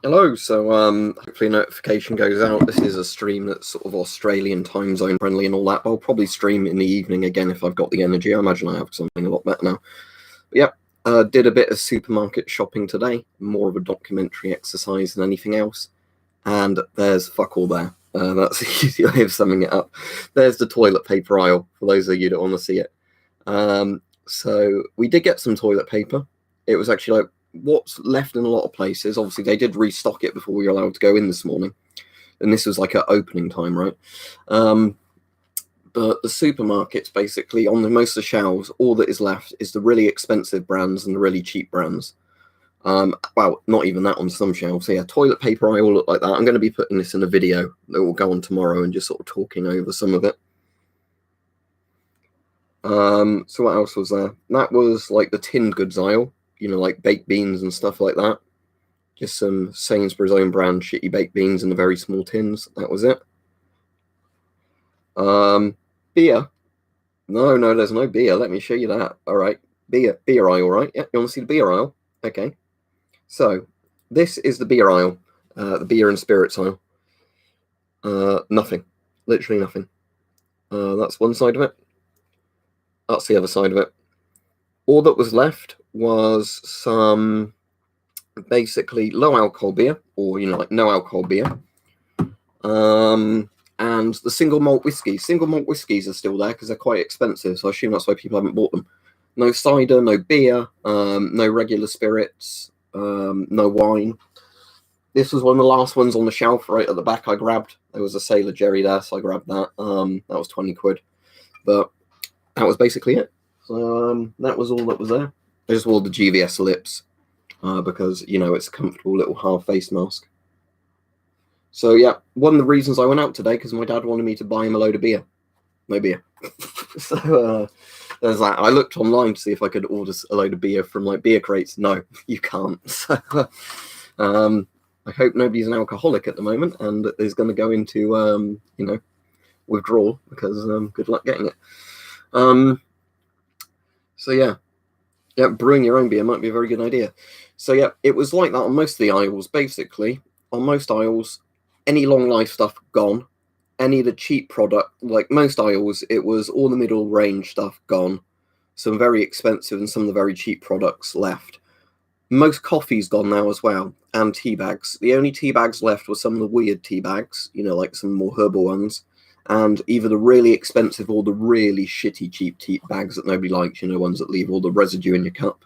Hello, so hopefully a notification goes out. This is a stream that's sort of Australian time zone friendly and all that. I'll probably stream in the evening again if I've got the energy. I imagine I have something a lot better now. But yeah, did a bit of supermarket shopping today, more of a documentary exercise than anything else. And there's fuck all there. That's the easy way of summing it up. There's the toilet paper aisle, for those of you that want to see it. So we did get some toilet paper. It was actually like what's left in a lot of places. Obviously, they did restock it before we were allowed to go in this morning. And this was like at opening time, right? But the supermarkets, basically, on most of the shelves, all that is left is the really expensive brands and the really cheap brands. Well, not even that on some shelves. So yeah, toilet paper aisle look like that. I'm going to be putting this in a video that will go on tomorrow and just sort of talking over some of it. So what else was there? That was like the tinned goods aisle, you know, like baked beans and stuff like that. Just some Sainsbury's own brand shitty baked beans in the very small tins. That was it. Beer. No, there's no beer. Let me show you that. All right. Beer aisle, right? Yeah, you want to see the beer aisle? Okay. So this is the beer aisle, the beer and spirits aisle. Nothing. Literally nothing. That's one side of it. That's the other side of it. All that was left was some basically low alcohol beer, or, you know, like no alcohol beer. And the single malt whiskies. Single malt whiskies are still there because they're quite expensive, so I assume that's why people haven't bought them. No cider, no beer, no regular spirits, no wine. This was one of the last ones on the shelf right at the back I grabbed. There was a Sailor Jerry there, so I grabbed that. That was 20 quid. But that was basically it. So that was all that was there. I just wore the GVS lips because, you know, it's a comfortable little half-face mask. So yeah, one of the reasons I went out today because my dad wanted me to buy him a load of beer. No beer. So there's that. I looked online to see if I could order a load of beer from like beer crates. No, you can't. So I hope nobody's an alcoholic at the moment and is going to go into you know, withdrawal because good luck getting it. So yeah, brewing your own beer might be a very good idea. So yeah, it was like that on most of the aisles. Basically, on most aisles, any long life stuff gone. Any of the cheap product, like most aisles, it was all the middle range stuff gone. Some very expensive and some of the very cheap products left. Most coffee's gone now as well, and tea bags. The only tea bags left were some of the weird tea bags, you know, like some more herbal ones, and either the really expensive or the really shitty cheap tea bags that nobody likes, you know, ones that leave all the residue in your cup.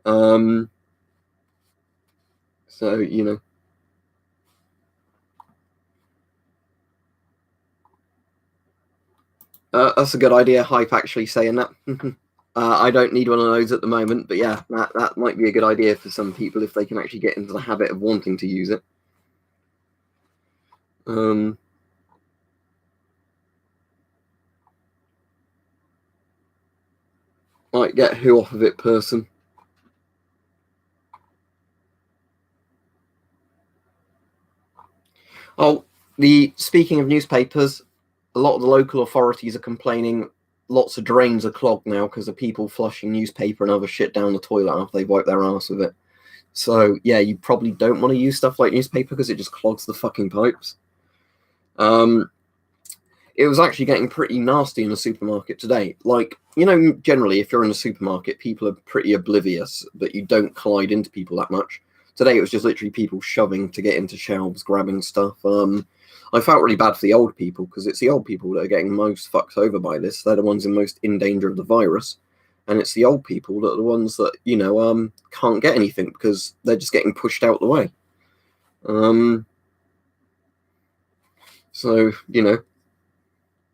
So, you know. That's a good idea, Hype, actually saying that. I don't need one of those at the moment, but yeah, that might be a good idea for some people if they can actually get into the habit of wanting to use it. Might get who off of it, person. Oh, speaking of newspapers, a lot of the local authorities are complaining lots of drains are clogged now because of people flushing newspaper and other shit down the toilet after they've wiped their ass with it. So yeah, you probably don't want to use stuff like newspaper because it just clogs the fucking pipes. It was actually getting pretty nasty in the supermarket today. Like, you know, generally if you're in a supermarket, people are pretty oblivious that you don't collide into people that much. Today it was just literally people shoving to get into shelves, grabbing stuff. I felt really bad for the old people because it's the old people that are getting most fucked over by this. They're the ones in most in danger of the virus. And it's the old people that are the ones that, you know, can't get anything because they're just getting pushed out the way. So, you know,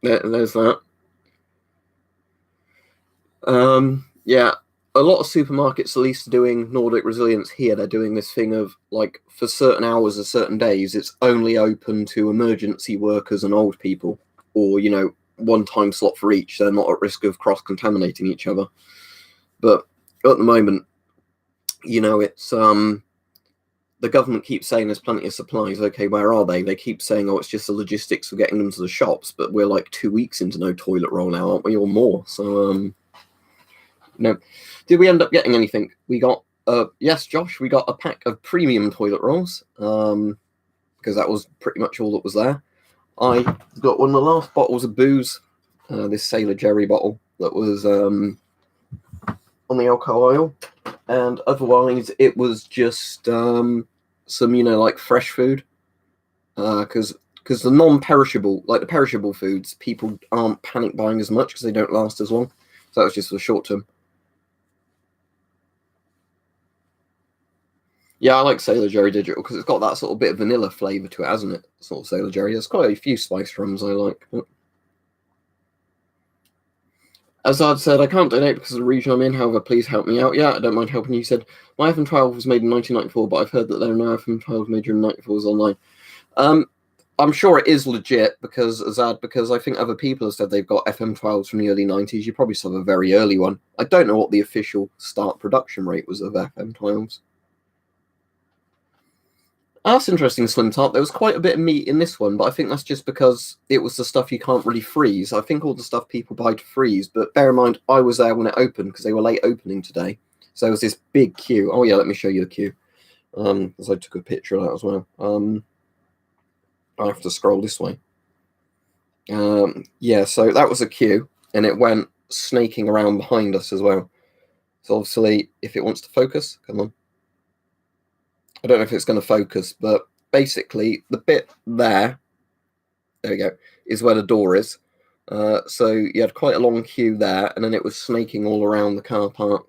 there's that. Yeah, a lot of supermarkets, at least doing Nordic Resilience here, they're doing this thing of, like, for certain hours or certain days, it's only open to emergency workers and old people, or, you know, one time slot for each. They're not at risk of cross-contaminating each other. But at the moment, you know, it's, the government keeps saying there's plenty of supplies. Okay, where are they? They keep saying, oh, it's just the logistics of getting them to the shops, but we're like 2 weeks into no toilet roll now, aren't we, or more? So, no. Did we end up getting anything? We got Yes, Josh, we got a pack of premium toilet rolls, because that was pretty much all that was there. I got one of the last bottles of booze, this Sailor Jerry bottle that was on the alcohol aisle, and otherwise it was just some, like fresh food, because the non-perishable, like the perishable foods, people aren't panic buying as much because they don't last as long. So that was just for the short term. Yeah, I like Sailor Jerry Digital because it's got that sort of bit of vanilla flavour to it, hasn't it? Sort of Sailor Jerry. There's quite a few spice rums I like. But as I'd said, I can't donate because of the region I'm in. However, please help me out. Yeah, I don't mind helping you. He said, my FM12 was made in 1994, but I've heard that there are no FM12 made in 94s online. I'm sure it is legit because I think other people have said they've got FM12s from the early 90s. You probably saw a very early one. I don't know what the official start production rate was of FM12s. That's interesting, Slim Tart. There was quite a bit of meat in this one, but I think that's just because it was the stuff you can't really freeze. I think all the stuff people buy to freeze, but bear in mind, I was there when it opened because they were late opening today. So there was this big queue. Oh, yeah, let me show you the queue. As I took a picture of that as well. I have to scroll this way. Yeah, so that was a queue, and it went snaking around behind us as well. So obviously, if it wants to focus, come on. I don't know if it's going to focus, but basically the bit there we go, is where the door is. So you had quite a long queue there, and then it was snaking all around the car park.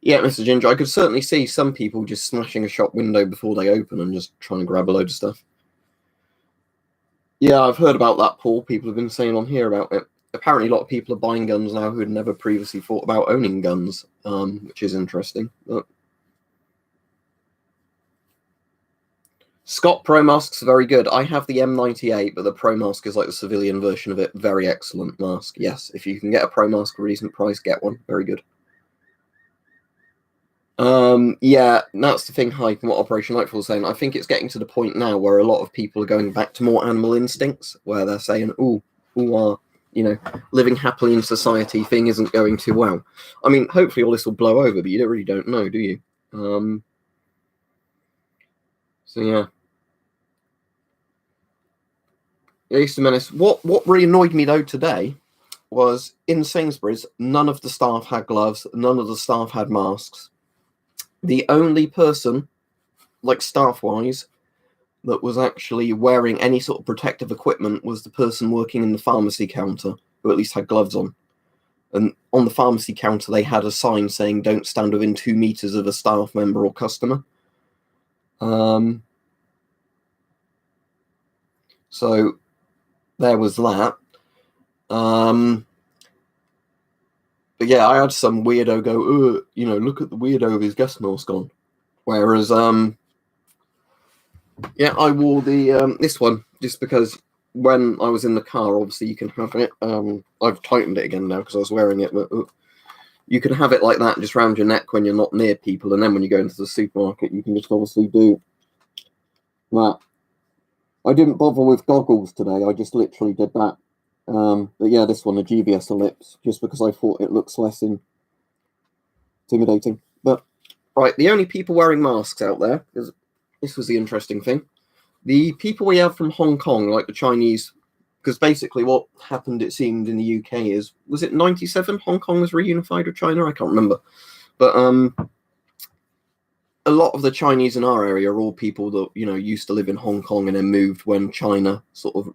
Yeah, Mr. Ginger, I could certainly see some people just smashing a shop window before they open and just trying to grab a load of stuff. Yeah, I've heard about that, Paul. People have been saying on here about it. Apparently, a lot of people are buying guns now who had never previously thought about owning guns, which is interesting. But Scott Pro Mask's very good. I have the M98, but the Pro Mask is like the civilian version of it. Very excellent mask. Yes, if you can get a Pro Mask for a decent price, get one. Very good. Yeah, that's the thing, Hype, and what Operation Nightfall was saying. I think it's getting to the point now where a lot of people are going back to more animal instincts, where they're saying, living happily in society thing isn't going too well. I mean, hopefully all this will blow over, but you really don't know, do you? So yeah. Easter Menace. What really annoyed me though today was in Sainsbury's, none of the staff had gloves, none of the staff had masks. The only person, like staff-wise, that was actually wearing any sort of protective equipment was the person working in the pharmacy counter, who at least had gloves on. And on the pharmacy counter, they had a sign saying, don't stand within 2 meters of a staff member or customer. So there was that. But yeah, I had some weirdo go, look at the weirdo with his gas mask on. Whereas, yeah, I wore the this one just because when I was in the car, obviously you can have it. I've tightened it again now because I was wearing it, but you can have it like that just around your neck when you're not near people, and then when you go into the supermarket, you can just obviously do that. I didn't bother with goggles today. I just literally did that. But yeah, this one, the GVS Ellipse, just because I thought it looks less intimidating. But right, the only people wearing masks out there, because this was the interesting thing, the people we have from Hong Kong, like the Chinese, because basically what happened, it seemed, in the UK is, was it 97? Hong Kong was reunified with China? I can't remember. But a lot of the Chinese in our area are all people that, used to live in Hong Kong and then moved when China sort of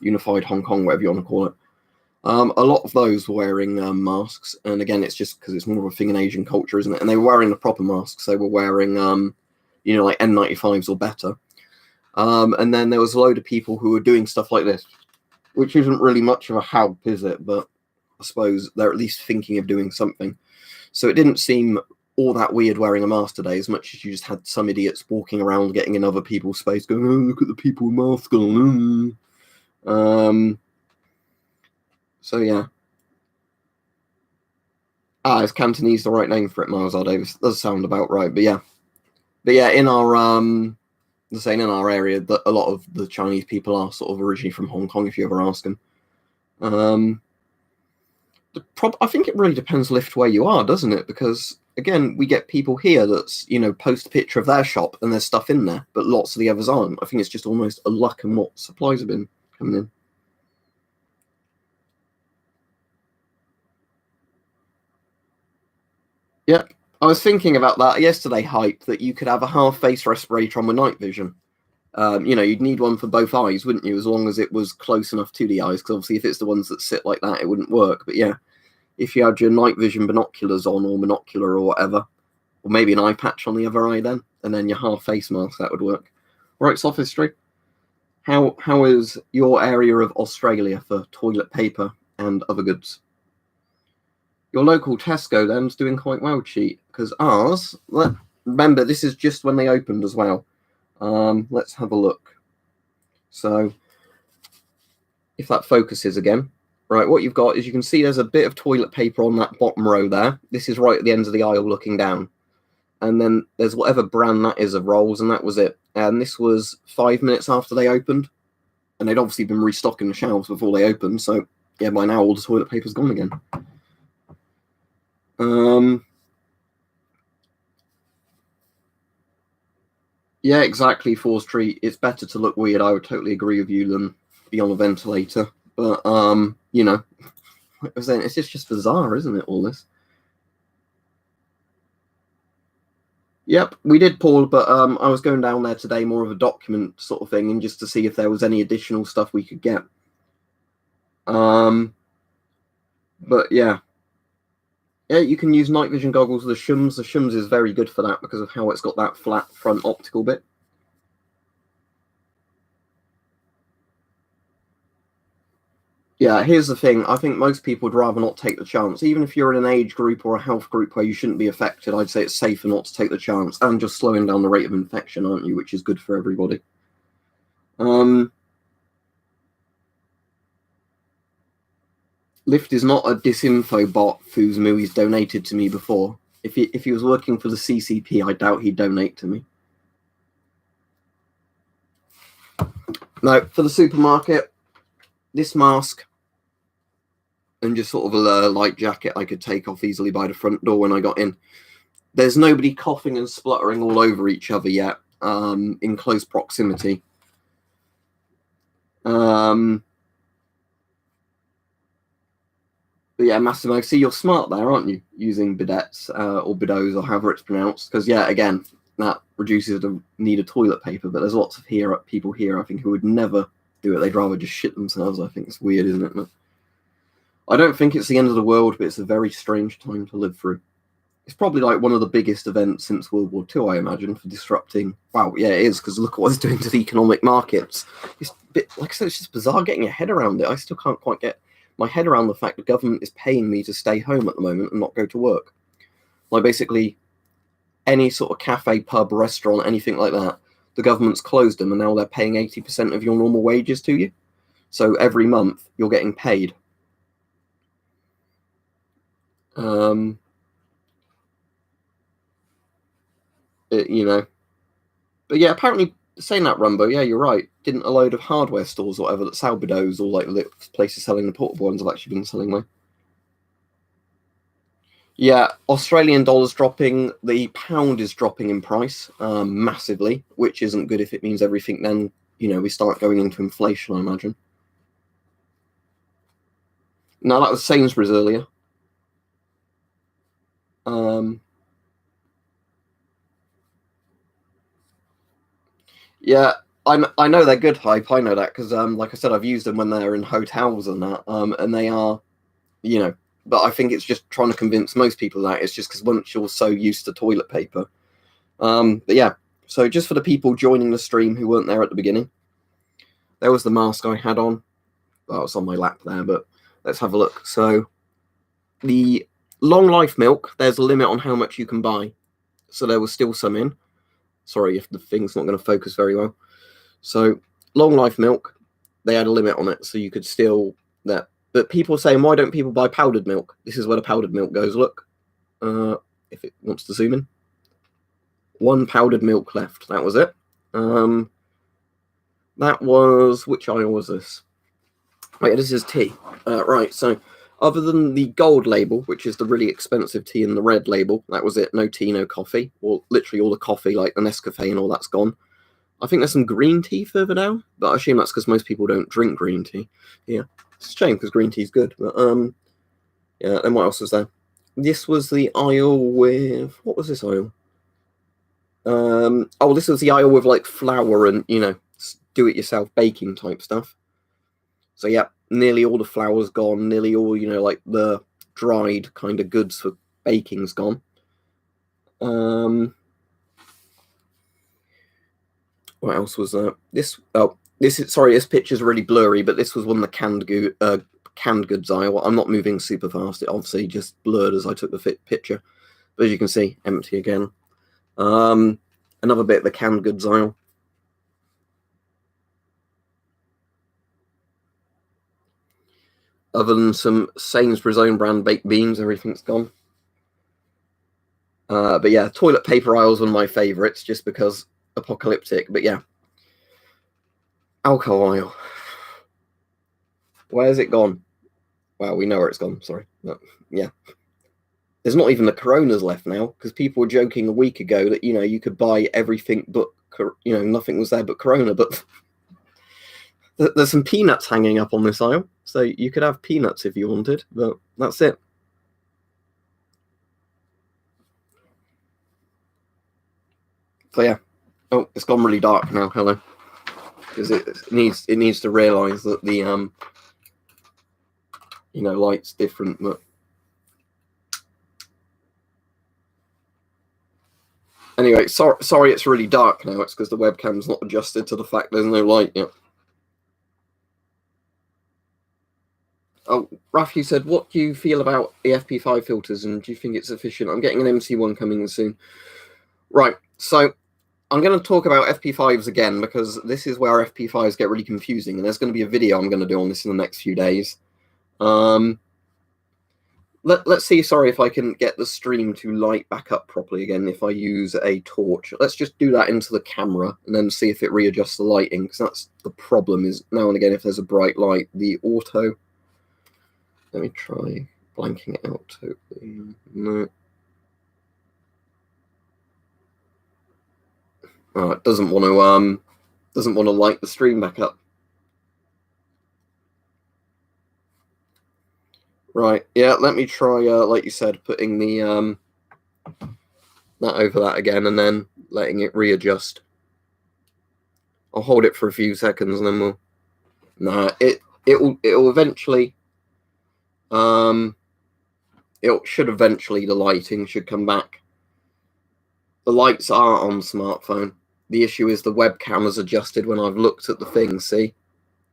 unified Hong Kong, whatever you want to call it. A lot of those were wearing masks, and again, it's just because it's more of a thing in Asian culture, isn't it? And they were wearing the proper masks. They were wearing, like N95s or better. And then there was a load of people who were doing stuff like this, which isn't really much of a help, is it? But I suppose they're at least thinking of doing something. So it didn't seem all that weird wearing a mask today, as much as you just had some idiots walking around getting in other people's space going, oh, look at the people with masks on. So yeah. Is Cantonese the right name for it, Miles R. Davis? Does sound about right, but yeah. In our in our area, that a lot of the Chinese people are sort of originally from Hong Kong, if you ever ask them. I think it really depends lift where you are, doesn't it? Because again, we get people here that's, you know, post a picture of their shop and there's stuff in there, but lots of the others aren't. I think it's just almost a luck and what supplies have been coming in. Yeah, I was thinking about that yesterday. Hype that you could have a half face respirator on with night vision. You know, you'd need one for both eyes, wouldn't you? As long as it was close enough to the eyes, because obviously if it's the ones that sit like that, it wouldn't work. But yeah, if you had your night vision binoculars on, or monocular or whatever, or maybe an eye patch on the other eye then, and then your half face mask, that would work. Right, sophistry. How is your area of Australia for toilet paper and other goods? Your local Tesco then's doing quite well, cheat, because ours. Remember, this is just when they opened as well. Let's have a look. So, if that focuses again, right, what you've got is you can see there's a bit of toilet paper on that bottom row there. This is right at the end of the aisle looking down. And then there's whatever brand that is of rolls, and that was it. And this was 5 minutes after they opened. And they'd obviously been restocking the shelves before they opened. So, yeah, by now all the toilet paper's gone again. Yeah, exactly, Force Treat. It's better to look weird. I would totally agree with you than be on a ventilator. But, you know, like I was saying, it's just bizarre, isn't it, all this? Yep, we did, Paul, but I was going down there today, more of a document sort of thing, and just to see if there was any additional stuff we could get. But yeah. Yeah, you can use night vision goggles with the Shums. The Shums is very good for that because of how it's got that flat front optical bit. Yeah, here's the thing. I think most people would rather not take the chance. Even if you're in an age group or a health group where you shouldn't be affected, I'd say it's safer not to take the chance. And just slowing down the rate of infection, aren't you? Which is good for everybody. Lift is not a disinfo bot whose movies donated to me before. If he was working for the CCP, I doubt he'd donate to me. No, for the supermarket, this mask and just sort of a light jacket I could take off easily by the front door when I got in. There's nobody coughing and spluttering all over each other yet in close proximity. But yeah, Massimo, see, you're smart there, aren't you? Using bidets or bidots or however it's pronounced. Because, yeah, again, that reduces the need of toilet paper. But there's lots of people here, I think, who would never do it. They'd rather just shit themselves. I think it's weird, isn't it? But I don't think it's the end of the world, but it's a very strange time to live through. It's probably like one of the biggest events since World War II, I imagine, for disrupting. Wow, yeah, it is, because look what it's doing to the economic markets. It's a bit, like I said, it's just bizarre getting your head around it. I still can't quite get my head around the fact the government is paying me to stay home at the moment and not go to work. Like basically any sort of cafe, pub, restaurant, anything like that, the government's closed them and now they're paying 80% of your normal wages to you. So every month you're getting paid. You know, but yeah, apparently saying that, Rumbo, yeah, you're right. Didn't a load of hardware stores or whatever that sell bidots or like the places selling the portable ones have actually been selling them? Yeah, Australian dollar's dropping. The pound is dropping in price massively, which isn't good if it means everything. Then we start going into inflation, I imagine. No, that was Sainsbury's earlier. Yeah, I know they're good hype. I know that because, like I said, I've used them when they're in hotels and that, and they are, But I think it's just trying to convince most people that it's just because once you're so used to toilet paper. But yeah, so just for the people joining the stream who weren't there at the beginning, there was the mask I had on. Well, it's on my lap there, but let's have a look. So the long life milk, there's a limit on how much you can buy. So there was still some in. Sorry if the thing's not going to focus very well. So long life milk, they had a limit on it, so you could still that. But people are saying, why don't people buy powdered milk? This is where the powdered milk goes. Look, if it wants to zoom in, one powdered milk left. That was it. That was, which aisle was this? Wait, this is tea. Right, so Other than the gold label, which is the really expensive tea, and the red label, that was it. No tea, no coffee. Or literally all the coffee, like the Nescafe and all that's gone. I think there's some green tea further down, but I assume that's because most people don't drink green tea. Yeah, it's a shame because green tea is good. But yeah. And what else was there? This was the aisle with, what was this aisle? Oh, this was the aisle with like flour and do-it-yourself baking type stuff. So yeah, nearly all the flour's gone. Nearly all like the dried kind of goods for baking's gone. What else was there? This picture's really blurry, but this was one of the canned goods aisle. I'm not moving super fast. It obviously just blurred as I took the picture. But as you can see, empty again. Another bit of the canned goods aisle. Other than some Sainsbury's own brand baked beans, everything's gone. But yeah, toilet paper aisle's one of my favourites, just because apocalyptic. But yeah, alcohol aisle. Where's it gone? Well, we know where it's gone. Sorry, but yeah, there's not even the Coronas left now, because people were joking a week ago that you could buy everything, but nothing was there but Corona. But there's some peanuts hanging up on this aisle, so you could have peanuts if you wanted. But that's it. So yeah. Oh, it's gone really dark now. Hello, because it needs to realise that the light's different. But anyway, sorry, it's really dark now. It's because the webcam's not adjusted to the fact there's no light yet. Oh, Raf, you said, what do you feel about the FP5 filters, and do you think it's efficient? I'm getting an MC1 coming in soon. Right, so I'm going to talk about FP5s again, because this is where FP5s get really confusing, and there's going to be a video I'm going to do on this in the next few days. Let's see, sorry, if I can get the stream to light back up properly again if I use a torch. Let's just do that into the camera and then see if it readjusts the lighting, because that's the problem, is now and again if there's a bright light, the auto... Let me try blanking it out totally. No. Oh, it doesn't want to light the stream back up. Right, yeah, let me try, like you said, putting the that over that again and then letting it readjust. I'll hold it for a few seconds and then we'll... Nah, it'll eventually... it should eventually, the lighting should come back. The lights are on smartphone. The issue is the webcam is adjusted when I've looked at the thing, see?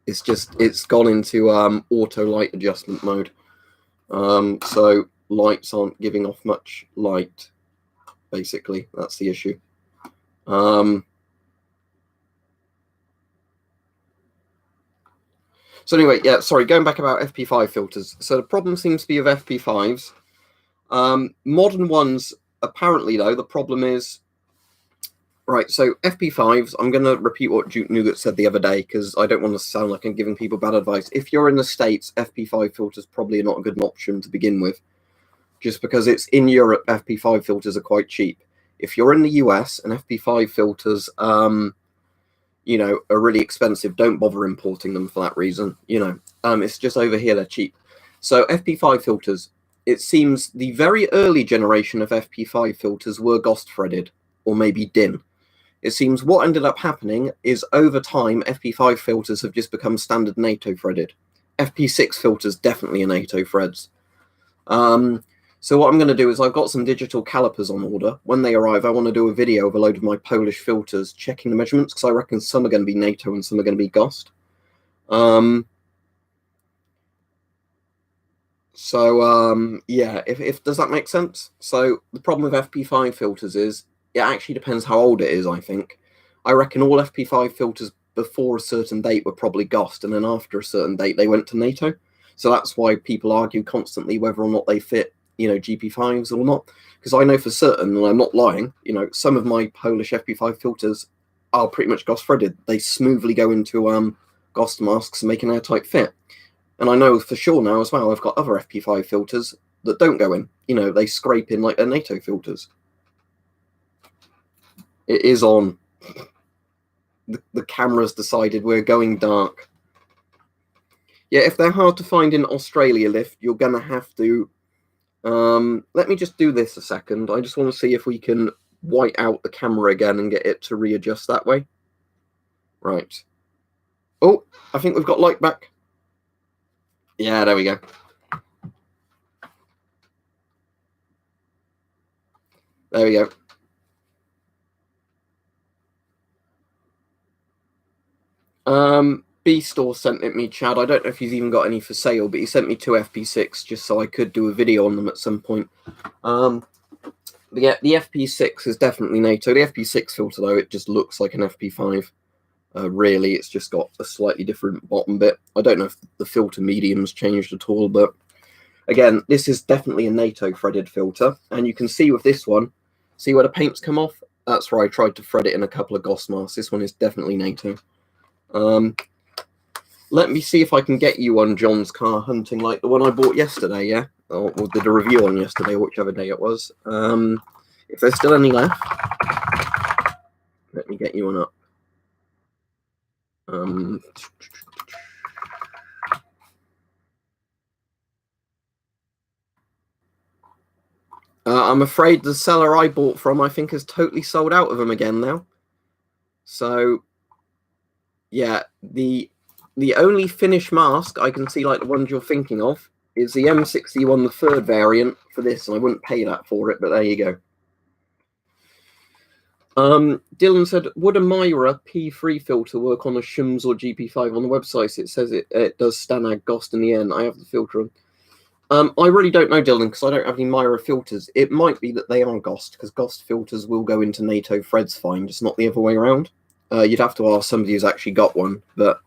It's gone into auto light adjustment mode. So lights aren't giving off much light, basically. That's the issue. So anyway, yeah, sorry, going back about FP5 filters. So the problem seems to be with FP5s. Modern ones, apparently, though, the problem is... Right, so FP5s, I'm going to repeat what Duke Nougat said the other day, because I don't want to sound like I'm giving people bad advice. If you're in the States, FP5 filters probably not a good option to begin with, just because it's in Europe, FP5 filters are quite cheap. If you're in the US and FP5 filters, are really expensive, don't bother importing them for that reason. It's just over here they're cheap. So FP5 filters, it seems the very early generation of FP5 filters were Ghost threaded, or maybe DIN. It seems what ended up happening is over time, FP5 filters have just become standard NATO threaded. FP6 filters definitely are NATO threads. So what I'm going to do is I've got some digital calipers on order. When they arrive, I want to do a video of a load of my Polish filters checking the measurements, because I reckon some are going to be NATO and some are going to be Ghost. Yeah, if does that make sense? So the problem with FP5 filters is it actually depends how old it is, I think. I reckon all FP5 filters before a certain date were probably Ghost, and then after a certain date they went to NATO. So that's why people argue constantly whether or not they fit, GP5s or not. Because I know for certain, and I'm not lying, some of my Polish FP5 filters are pretty much Ghost threaded. They smoothly go into Ghost masks and make an airtight fit. And I know for sure now as well, I've got other FP5 filters that don't go in. You know, they scrape in like their NATO filters. It is on. The camera's decided we're going dark. Yeah, if they're hard to find in Australia, Lift, you're going to have to... let me just do this a second. I just want to see if we can white out the camera again and get it to readjust that way. Right. Oh, I think we've got light back. Yeah, there we go. There we go. B-Store sent it me, Chad. I don't know if he's even got any for sale, but he sent me 2 FP6 just so I could do a video on them at some point. But yeah, the FP6 is definitely NATO. The FP6 filter, though, it just looks like an FP5. Really, it's just got a slightly different bottom bit. I don't know if the filter medium's changed at all, but again, this is definitely a NATO threaded filter. And you can see with this one, see where the paint's come off? That's where I tried to thread it in a couple of Goss masks. This one is definitely NATO. Let me see if I can get you on John's car hunting like the one I bought yesterday, yeah? Or did a review on yesterday, whichever day it was. If there's still any left, let me get you on up. I'm afraid the seller I bought from, I think, has totally sold out of them again now. So, yeah, the only finished mask I can see, like the ones you're thinking of, is the M61, the third variant for this, and I wouldn't pay that for it, but there you go. Dylan said, would a Myra P3 filter work on a Shums or GP5 on the website? It says it does Stanag Ghost in the end. I have the filter on. I really don't know, Dylan, because I don't have any Myra filters. It might be that they are Ghost, because Ghost filters will go into NATO threads fine, just not the other way around. You'd have to ask somebody who's actually got one, but,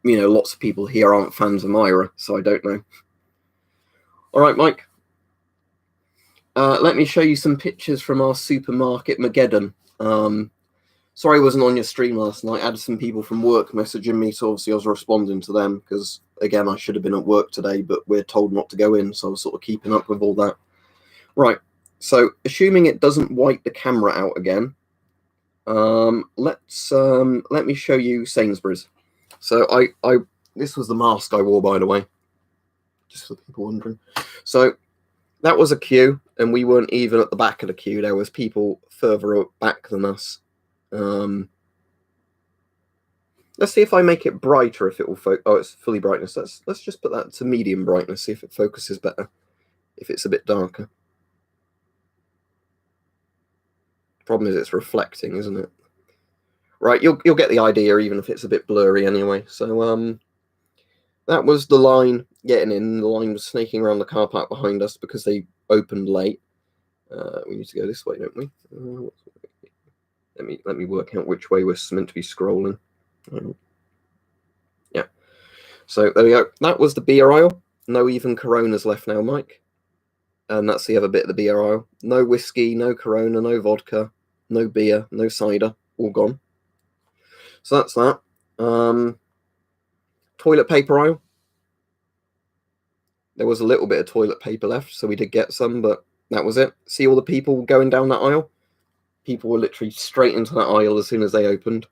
you know, lots of people here aren't fans of Myra, so I don't know. All right, Mike. Let me show you some pictures from our supermarket Mageddon. Sorry I wasn't on your stream last night. I had some people from work messaging me, so obviously I was responding to them because, again, I should have been at work today, but we're told not to go in, so I was sort of keeping up with all that. Right, so assuming it doesn't wipe the camera out again, let me show you Sainsbury's. So this was the mask I wore, by the way, just for people wondering. So that was a queue, and we weren't even at the back of the queue. There was people further back than us. Let's see if I make it brighter, if it will focus. Oh, it's fully brightness. Let's just put that to medium brightness, see if it focuses better, if it's a bit darker. Problem is it's reflecting, isn't it? Right, you'll get the idea, even if it's a bit blurry anyway. So that was the line getting in. The line was snaking around the car park behind us because they opened late. We need to go this way, don't we? Let me work out which way we're meant to be scrolling. Yeah. So there we go. That was the beer aisle. No even Coronas left now, Mike. And that's the other bit of the beer aisle. No whiskey, no Corona, no vodka, no beer, no cider. All gone. So that's that. Toilet paper aisle. There was a little bit of toilet paper left, so we did get some, but that was it. See all the people going down that aisle? People were literally straight into that aisle as soon as they opened.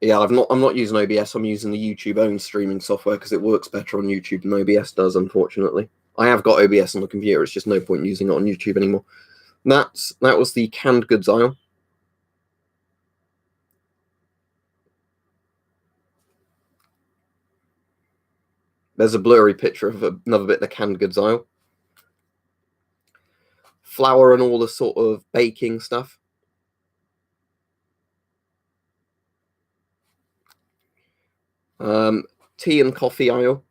Yeah, I'm not using OBS. I'm using the YouTube own streaming software because it works better on YouTube than OBS does, unfortunately. I have got OBS on the computer. It's just no point using it on YouTube anymore. That was the canned goods aisle. There's a blurry picture of another bit of the canned goods aisle. Flour and all the sort of baking stuff. Tea and coffee aisle.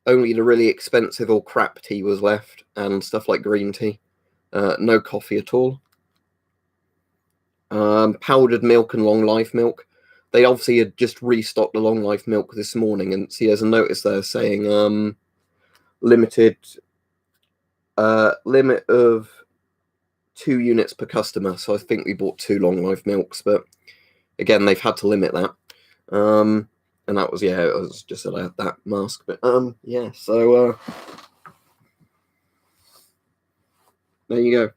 Only the really expensive or crap tea was left, and stuff like green tea. No coffee at all. Powdered milk and long life milk. They obviously had just restocked the long life milk this morning, and see, there's a notice there saying limit of 2 units per customer. So I think we bought 2 long life milks, but again, they've had to limit that. And that was, yeah, it was just allowed that mask. But yeah, so there you go.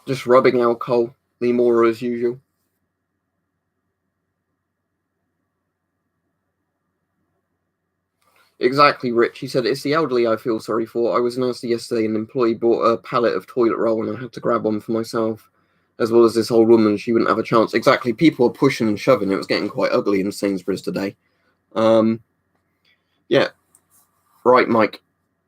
Just rubbing alcohol, Lemora as usual. Exactly, Rich. He said, it's the elderly I feel sorry for. I was nasty yesterday, an employee bought a pallet of toilet roll and I had to grab one for myself, as well as this old woman. She wouldn't have a chance. Exactly. People were pushing and shoving. It was getting quite ugly in Sainsbury's today. Yeah. Right, Mike.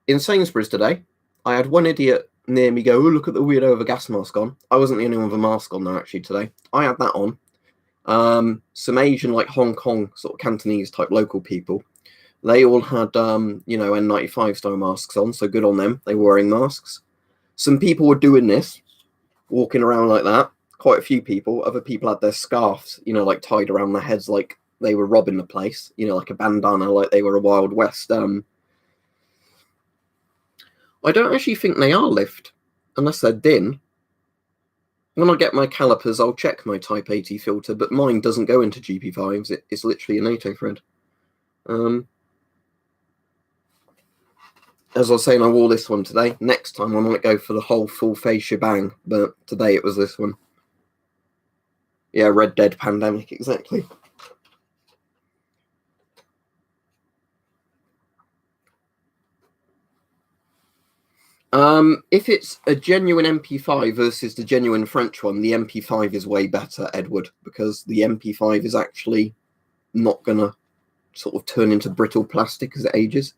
In Sainsbury's today, I had one idiot near me go, oh, look at the weirdo with a gas mask on. I wasn't the only one with a mask on there, actually, today. I had that on. Some Asian, like Hong Kong, sort of Cantonese type local people, they all had, N95 style masks on, so good on them. They were wearing masks. Some people were doing this, walking around like that. Quite a few people. Other people had their scarves, like tied around their heads like they were robbing the place, like a bandana, like they were a Wild West. I don't actually think they are lift, unless they're DIN. When I get my calipers, I'll check my Type 80 filter, but mine doesn't go into GP5s. It's literally a NATO thread. As I was saying, I wore this one today. Next time I might go for the whole full face shebang, but today it was this one. Yeah, Red Dead Pandemic, exactly. If it's a genuine MP5 versus the genuine French one, the MP5 is way better, Edward, because the MP5 is actually not going to sort of turn into brittle plastic as it ages.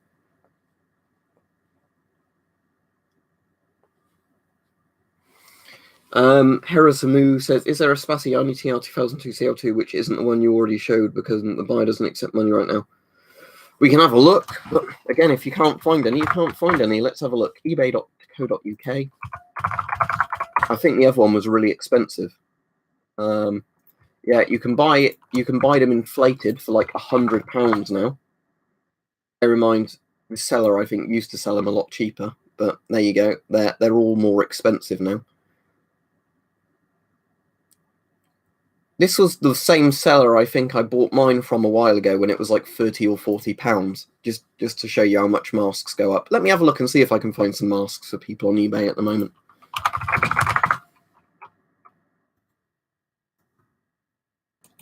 Herasamu says, is there a Spassiani TR2002 CL2 which isn't the one you already showed because the buyer doesn't accept money right now? We can have a look, but again, if you can't find any, you can't find any. Let's have a look. ebay.co.uk. I think the other one was really expensive. Yeah, you can buy them inflated for like £100 now. Bear in mind, the seller, I think, used to sell them a lot cheaper, but there you go. They're all more expensive now. This was the same seller I think I bought mine from a while ago when it was like £30 or £40, just to show you how much masks go up. Let me have a look and see if I can find some masks for people on eBay at the moment.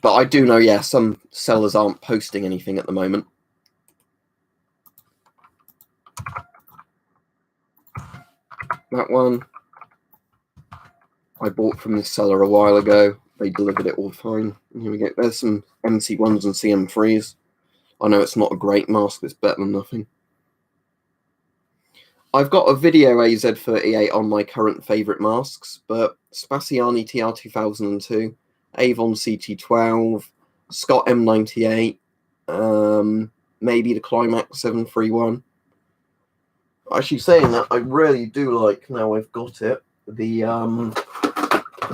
But I do know, yeah, some sellers aren't posting anything at the moment. That one I bought from this seller a while ago. They delivered it all fine. Here we go. There's some MC1s and CM3s. I know it's not a great mask, but it's better than nothing. I've got a video AZ38 on my current favourite masks, but Spassiani TR2002, Avon CT12, Scott M98, maybe the Climax 731. Actually, saying that, I really do like, now I've got it, the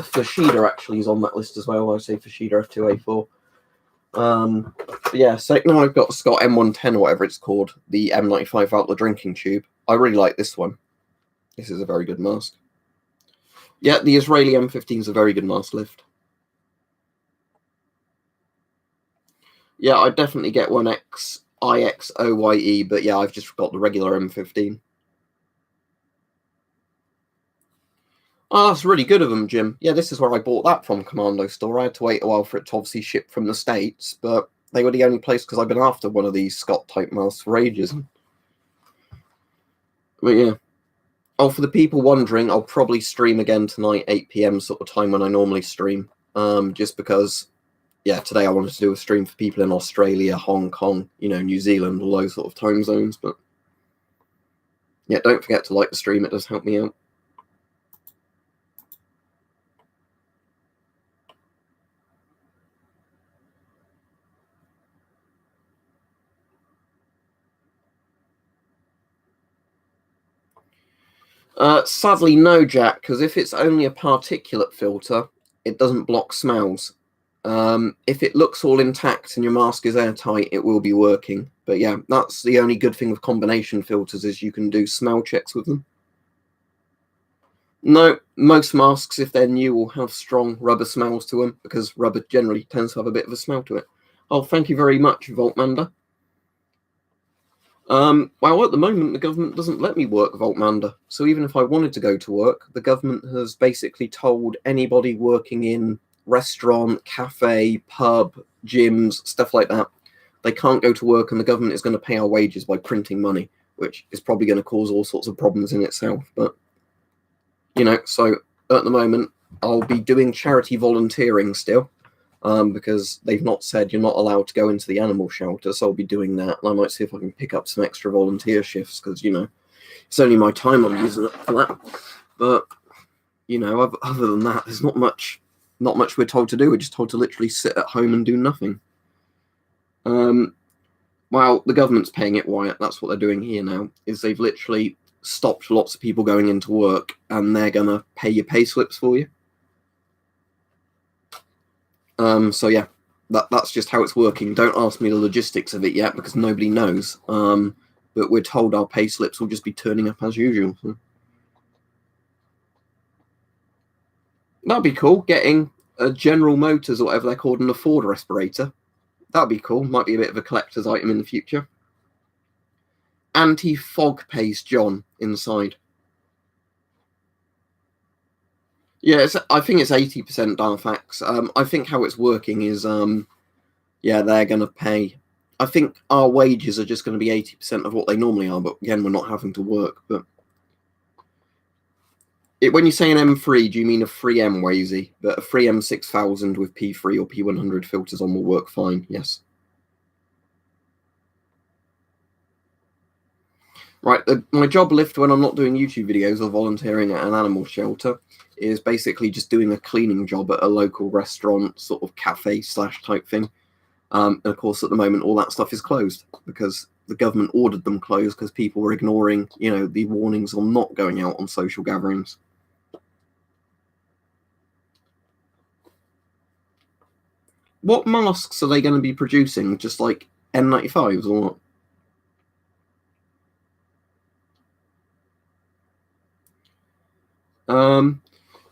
Fushida actually is on that list as well. I say Fushida F2A4. Yeah, so now I've got Scott M110 or whatever it's called, the M95 Outlet drinking tube. I really like this one. This is a very good mask. Yeah, the Israeli M15 is a very good mask lift. Yeah, I'd definitely get one IXOYE, but yeah, I've just got the regular M15. Oh, that's really good of them, Jim. Yeah, this is where I bought that from, Commando Store. I had to wait a while for it to obviously ship from the States, but they were the only place because I've been after one of these Scott-type masks for ages. But yeah. Oh, for the people wondering, I'll probably stream again tonight, 8 p.m. sort of time when I normally stream. Just because, yeah, today I wanted to do a stream for people in Australia, Hong Kong, New Zealand, all those sort of time zones. But yeah, don't forget to like the stream. It does help me out. Sadly, no, Jack, because if it's only a particulate filter, it doesn't block smells. If it looks all intact and your mask is airtight, it will be working. But yeah, that's the only good thing with combination filters is you can do smell checks with them. No, most masks, if they're new, will have strong rubber smells to them because rubber generally tends to have a bit of a smell to it. Oh, thank you very much, Voltmander. Well, at the moment, the government doesn't let me work Voltmander. So even if I wanted to go to work, the government has basically told anybody working in restaurant, cafe, pub, gyms, stuff like that, they can't go to work, and the government is going to pay our wages by printing money, which is probably going to cause all sorts of problems in itself. But, so at the moment, I'll be doing charity volunteering still. Because they've not said you're not allowed to go into the animal shelter, so I'll be doing that. And I might see if I can pick up some extra volunteer shifts because, it's only my time I'm using it for that. But, other than that, there's not much we're told to do. We're just told to literally sit at home and do nothing. Well, the government's paying it, Wyatt. That's what they're doing here now, is they've literally stopped lots of people going into work and they're going to pay your pay slips for you. So yeah, that's just how it's working. Don't ask me the logistics of it yet because nobody knows. But we're told our pay slips will just be turning up as usual. So. That'd be cool. Getting a General Motors or whatever they're called and a Ford respirator. That'd be cool. Might be a bit of a collector's item in the future. Anti-fog paste, John, inside. Yeah, I think it's 80% Darfax. I think how it's working is, they're going to pay. I think our wages are just going to be 80% of what they normally are, but again, we're not having to work. But when you say an M3, do you mean a 3M Wazy? But a 3M 6000 with P3 or P100 filters on will work fine, yes. Right, my job lift when I'm not doing YouTube videos or volunteering at an animal shelter is basically just doing a cleaning job at a local restaurant, sort of cafe / type thing. And of course, at the moment, all that stuff is closed because the government ordered them closed because people were ignoring, the warnings on not going out on social gatherings. What masks are they going to be producing? Just like N95s or what?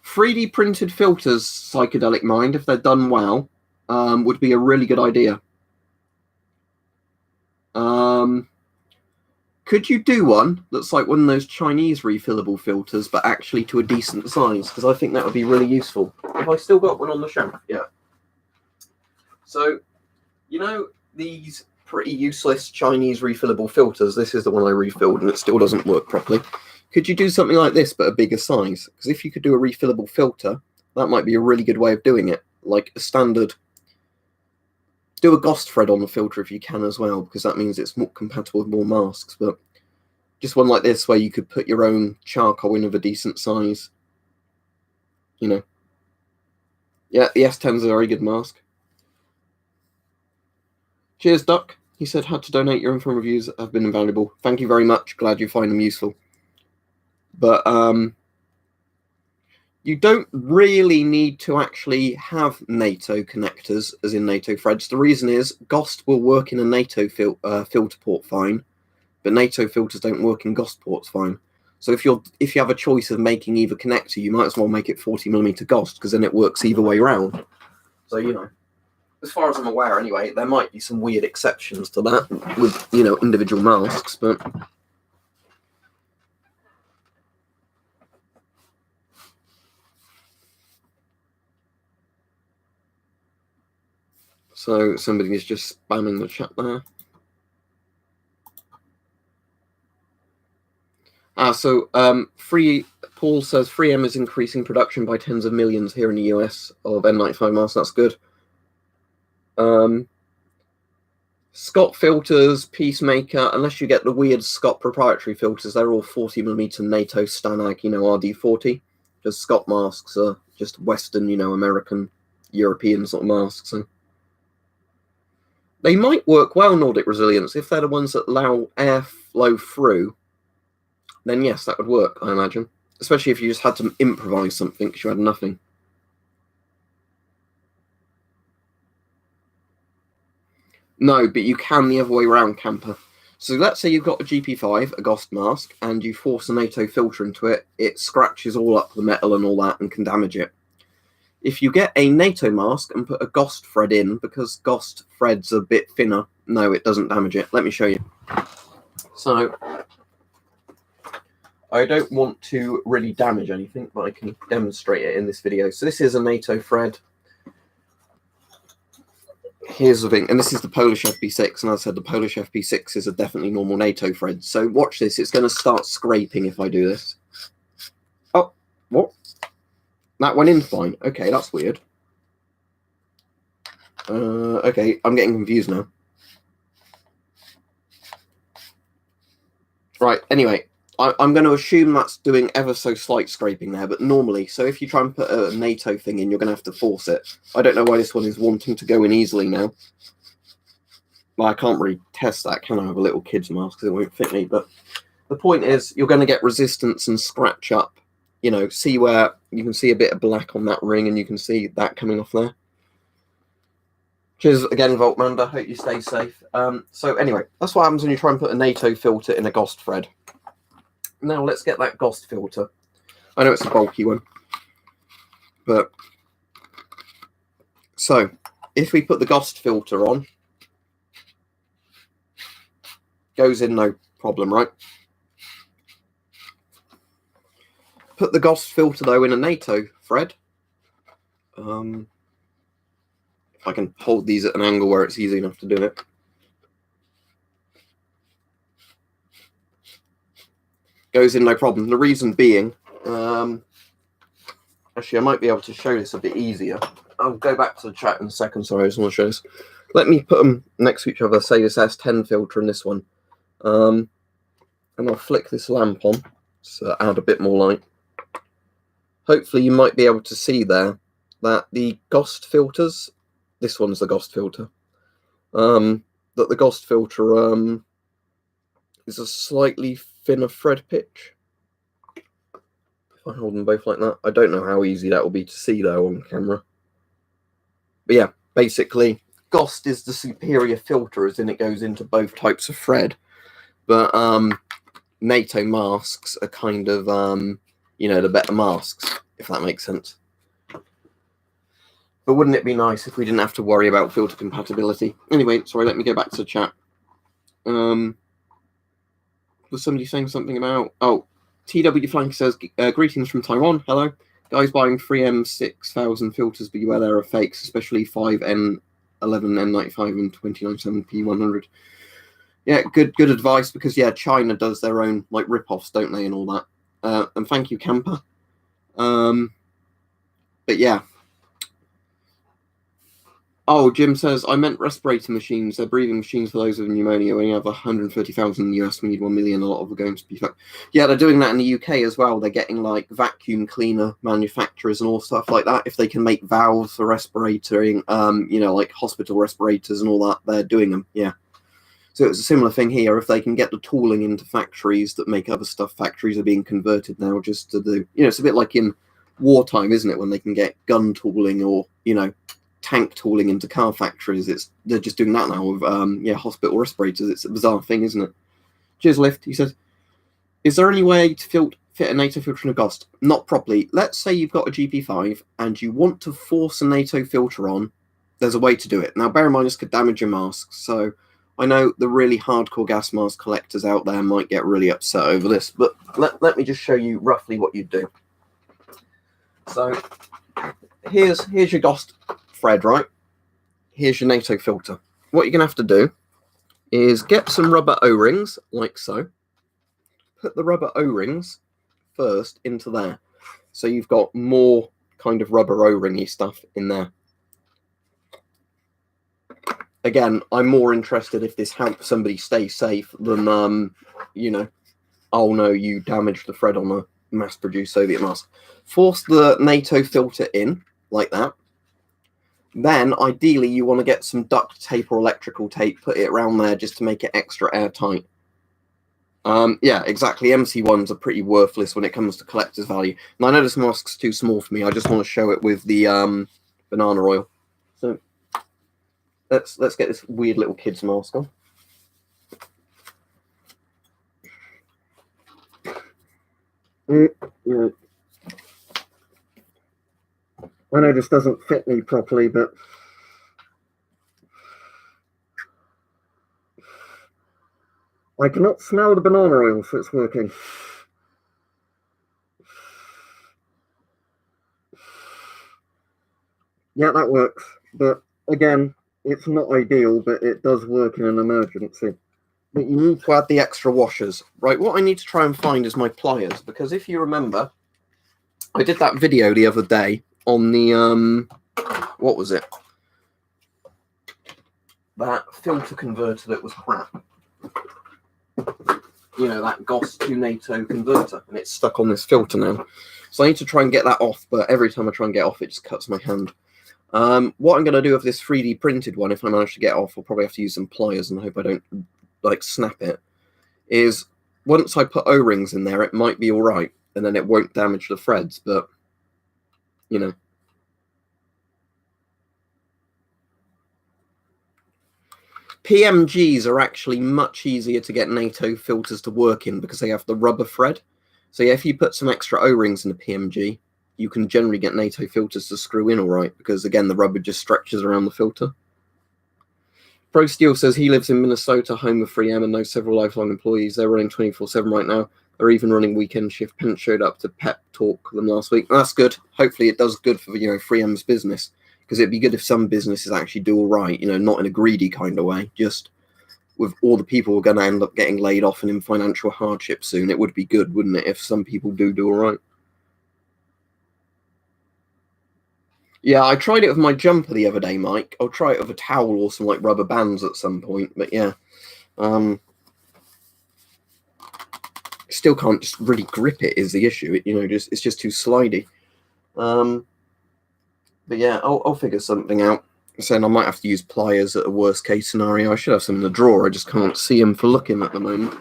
3D printed filters, Psychedelic Mind, if they're done well, would be a really good idea. Could you do one that's like one of those Chinese refillable filters, but actually to a decent size? Because I think that would be really useful. Have I still got one on the shelf? Yeah. So, these pretty useless Chinese refillable filters, this is the one I refilled and it still doesn't work properly. Could you do something like this, but a bigger size? Because if you could do a refillable filter, that might be a really good way of doing it. Like a standard, do a GOST thread on the filter if you can as well, because that means it's more compatible with more masks. But just one like this where you could put your own charcoal in of a decent size. Yeah, the S10 is a very good mask. Cheers, Duck. He said, had to donate. Your info reviews have been invaluable. Thank you very much. Glad you find them useful. But you don't really need to actually have NATO connectors, as in NATO threads. The reason is GOST will work in a NATO filter port fine, but NATO filters don't work in GOST ports fine. So if you have a choice of making either connector, you might as well make it 40mm GOST because then it works either way around. So as far as I'm aware, anyway, there might be some weird exceptions to that with individual masks, but. So somebody is just spamming the chat there. Paul says 3M is increasing production by tens of millions here in the US of N95 masks. That's good. Scott filters, Peacemaker, unless you get the weird Scott proprietary filters, they're all 40mm NATO Stanag, RD40. Just Scott masks are just Western, American, European sort of masks. So they might work well, Nordic Resilience, if they're the ones that allow airflow through. Then yes, that would work, I imagine. Especially if you just had to improvise something because you had nothing. No, but you can the other way around, Camper. So let's say you've got a GP5, a GOST mask, and you force a NATO filter into it, it scratches all up the metal and all that and can damage it. If you get a NATO mask and put a GOST thread in, because GOST thread's a bit thinner, no, it doesn't damage it. Let me show you. So I don't want to really damage anything, but I can demonstrate it in this video. So this is a NATO thread. Here's the thing, and this is the Polish FP6, and as I said, the Polish FP6 is a definitely normal NATO thread. So watch this, it's going to start scraping if I do this. Oh, what? That went in fine. Okay, that's weird. Okay, I'm getting confused now. Right, anyway, I'm going to assume that's doing ever so slight scraping there, but normally, so if you try and put a NATO thing in, you're going to have to force it. I don't know why this one is wanting to go in easily now. Well, I can't really test that, can I, have a little kid's mask, because it won't fit me, but the point is, you're going to get resistance and scratch up. You know, see where you can see a bit of black on that ring, and you can see that coming off there. Cheers again, Voltmander. Hope you stay safe. So anyway, that's what happens when you try and put a NATO filter in a GOST thread. Now let's get that GOST filter. I know it's a bulky one, but so if we put the GOST filter on, goes in no problem, right? Put the GOST filter though in a NATO thread. If I can hold these at an angle where it's easy enough to do it. Goes in no problem. The reason being, actually I might be able to show this a bit easier. I'll go back to the chat in a second, sorry, I just want to show this. Let me put them next to each other, say this S10 filter and this one. And I'll flick this lamp on, so add a bit more light. Hopefully you might be able to see there that the GOST filters, this one's the GOST filter, that the GOST filter is a slightly thinner thread pitch. If I hold them both like that, I don't know how easy that will be to see though on camera. But yeah, basically, GOST is the superior filter, as in it goes into both types of thread. But NATO masks are kind of, you know, the better masks, if that makes sense. But wouldn't it be nice if we didn't have to worry about filter compatibility? Anyway, sorry, let me go back to the chat. Was somebody saying something about... Oh, TW Flank says, greetings from Taiwan. Hello. Guys buying 3M6000 filters, but beware, there are fakes, especially 5N11, N95 and 297P100. Yeah, good advice, because, yeah, China does their own, like, rip-offs, don't they, and all that. And thank you, Camper. But, yeah. Oh, Jim says, I meant respirator machines. They're breathing machines for those with pneumonia. When you have 130,000 in the US, we need 1 million. A lot of them are going to be... Yeah, they're doing that in the UK as well. They're getting, like, vacuum cleaner manufacturers and all stuff like that. If they can make valves for respirating, you know, like hospital respirators and all that, they're doing them, yeah. So it's a similar thing here. If they can get the tooling into factories that make other stuff, factories are being converted now just to do... You know, it's a bit like in wartime, isn't it? When they can get gun tooling or, you know... tank tooling into car factories. They're just doing that now with hospital respirators. It's a bizarre thing, isn't it? Cheers, Lift. He says, is there any way to fit a NATO filter in a GOST? Not properly. Let's say you've got a GP5 and you want to force a NATO filter on. There's a way to do it. Now, bear in mind, this could damage your masks. So I know the really hardcore gas mask collectors out there might get really upset over this, but let me just show you roughly what you'd do. So here's your GOST thread, right? Here's your NATO filter. What you're going to have to do is get some rubber O-rings, like so. Put the rubber O-rings first into there. So you've got more kind of rubber O-ringy stuff in there. Again, I'm more interested if this helps somebody stay safe than, you know, oh no, you damaged the thread on a mass-produced Soviet mask. Force the NATO filter in, like that. Then, ideally, you want to get some duct tape or electrical tape, put it around there just to make it extra airtight. Yeah, exactly. MC1s are pretty worthless when it comes to collector's value. And I know this mask's too small for me. I just want to show it with the banana oil. So let's get this weird little kid's mask on. Yeah. I know this doesn't fit me properly, but I cannot smell the banana oil, so it's working. Yeah, that works. But again, it's not ideal, but it does work in an emergency. But you need to add the extra washers. Right, what I need to try and find is my pliers, because if you remember, I did that video the other day on the, what was it? That filter converter that was crap. You know, that GOS to NATO converter, and it's stuck on this filter now. So I need to try and get that off, but every time I try and get off, it just cuts my hand. What I'm going to do with this 3D printed one, if I manage to get off, I'll probably have to use some pliers and hope I don't, like, snap it, is once I put O-rings in there, it might be all right, and then it won't damage the threads, but, you know. PMGs are actually much easier to get NATO filters to work in because they have the rubber thread. So yeah, if you put some extra O-rings in a PMG, you can generally get NATO filters to screw in all right, because again, the rubber just stretches around the filter. Pro Steel says he lives in Minnesota, home of 3M, and knows several Lifeline employees. They're running 24/7 right now. They're even running weekend shift. Pence showed up to pep talk them last week. That's good. Hopefully it does good for, 3M's business, because it'd be good if some businesses actually do all right, not in a greedy kind of way, just with all the people who are going to end up getting laid off and in financial hardship soon. It would be good, wouldn't it, if some people do all right? Yeah, I tried it with my jumper the other day, Mike. I'll try it with a towel or some like rubber bands at some point. But yeah, still can't just really grip it is the issue. It's just too slidey. But yeah, I'll figure something out. Saying I might have to use pliers at a worst case scenario. I should have some in the drawer. I just can't see them for looking at the moment.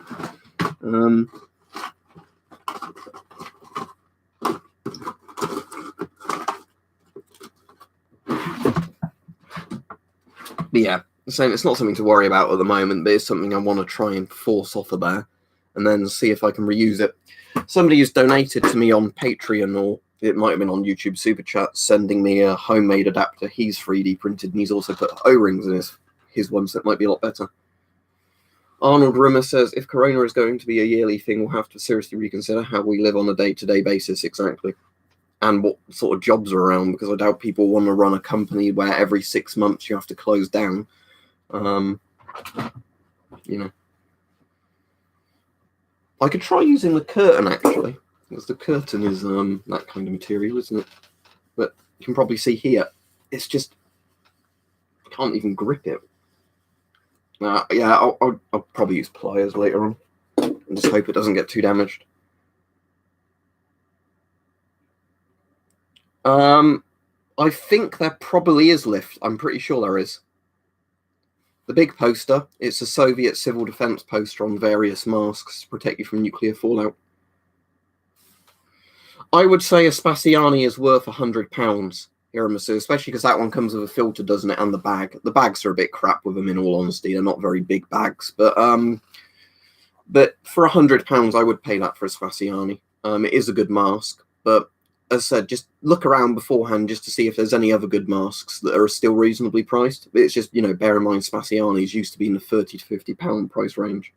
But yeah, saying it's not something to worry about at the moment, but it's something I want to try and force off of there, and then see if I can reuse it. Somebody has donated to me on Patreon, or it might have been on YouTube Super Chat, sending me a homemade adapter. He's 3D printed, and he's also put O-rings in his ones that might be a lot better. Arnold Rimmer says, if Corona is going to be a yearly thing, we'll have to seriously reconsider how we live on a day-to-day basis, exactly, and what sort of jobs are around, because I doubt people want to run a company where every 6 months you have to close down. I could try using the curtain, actually, because the curtain is that kind of material, isn't it? But you can probably see here, it's just, I can't even grip it. Yeah, I'll probably use pliers later on, and just hope it doesn't get too damaged. I think there probably is lift. I'm pretty sure there is. The big poster, it's a Soviet civil defense poster on various masks to protect you from nuclear fallout. I would say a Spaziani is worth £100, Hiramasu, especially because that one comes with a filter, doesn't it, and the bag. The bags are a bit crap with them, in all honesty. They're not very big bags, but for £100, I would pay that for a Spaziani. It is a good mask, but as I said, just look around beforehand just to see if there's any other good masks that are still reasonably priced. But it's just, bear in mind, Spaziani's used to be in the £30 to £50 price range.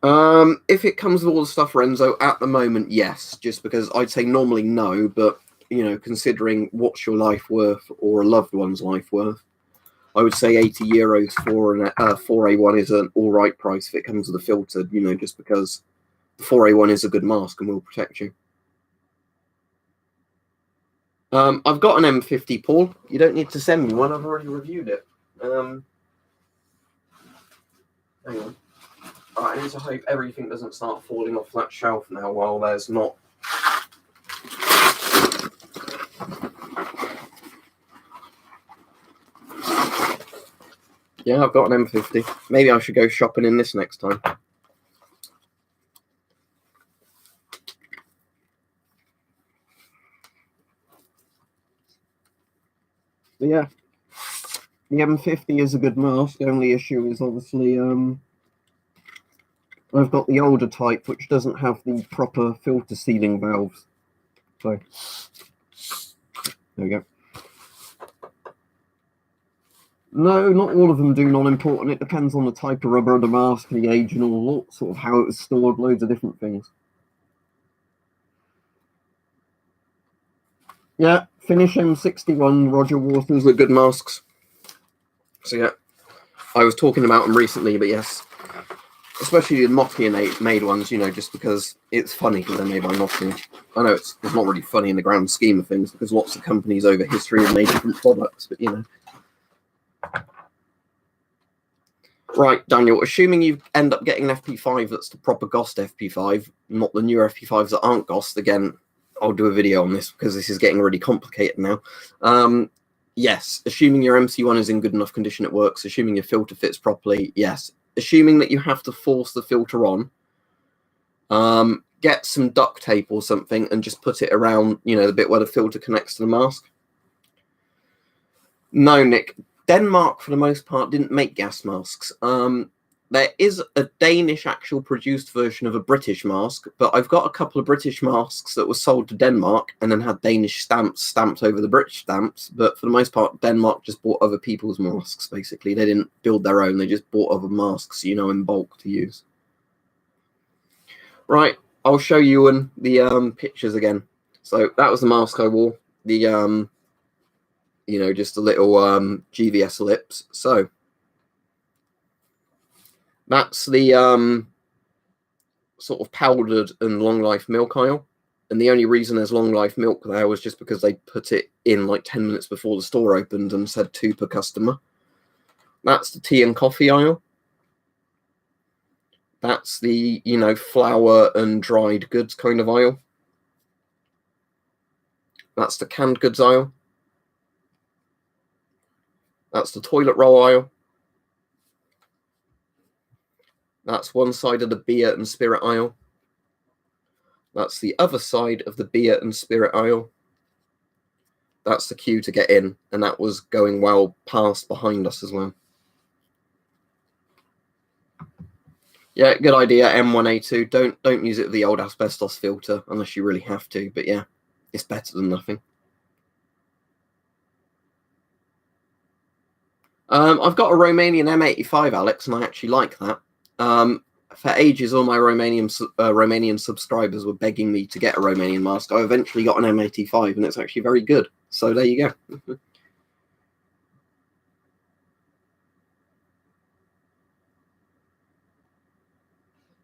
If it comes with all the stuff, Renzo, at the moment, yes. Just because I'd say normally no, but considering what's your life worth or a loved one's life worth, I would say €80 for an 4A1 is an all right price if it comes with a filter. Just because the 4A1 is a good mask and will protect you. I've got an M50, Paul. You don't need to send me one. I've already reviewed it. Hang on. Right, I need to hope everything doesn't start falling off that shelf now while there's not. Yeah, I've got an M50. Maybe I should go shopping in this next time. But yeah. The M50 is a good mask. The only issue is obviously I've got the older type, which doesn't have the proper filter sealing valves. So there we go. No, not all of them do non-important. It depends on the type of rubber of the mask, the age, and all sort of how it was stored. Loads of different things. Yeah, Finish M61, Roger Waters are good masks. So yeah, I was talking about them recently, but yes, especially the Nokia made ones, you know, just because it's funny because they're made by Nokia. I know it's not really funny in the grand scheme of things because lots of companies over history have made different products, but you know. Right, Daniel, assuming you end up getting an FP5 that's the proper GOST FP5, not the newer FP5s that aren't GOST, again, I'll do a video on this because this is getting really complicated now. Yes, assuming your MC1 is in good enough condition it works, assuming your filter fits properly, yes. Assuming that you have to force the filter on, get some duct tape or something and just put it around, you know, the bit where the filter connects to the mask. No, Nick. Denmark, for the most part, didn't make gas masks. There is a Danish actual produced version of a British mask, but I've got a couple of British masks that were sold to Denmark and then had Danish stamps stamped over the British stamps. But for the most part, Denmark just bought other people's masks, basically. They didn't build their own. They just bought other masks, you know, in bulk to use. Right, I'll show you in the pictures again. So that was the mask I wore. The you know, just a little GVS ellipse. So that's the sort of powdered and long life milk aisle. And the only reason there's long life milk there was just because they put it in like 10 minutes before the store opened and said 2 per customer. That's the tea and coffee aisle. That's the, you know, flour and dried goods kind of aisle. That's the canned goods aisle. That's the toilet roll aisle. That's one side of the beer and spirit aisle. That's the other side of the beer and spirit aisle. That's the queue to get in, and that was going well past behind us as well. Yeah, good idea, M1A2. Don't use it with the old asbestos filter unless you really have to, but yeah, it's better than nothing. I've got a Romanian M85, Alex, and I actually like that. For ages, all my Romanian subscribers were begging me to get a Romanian mask. I eventually got an M85, and it's actually very good. So there you go.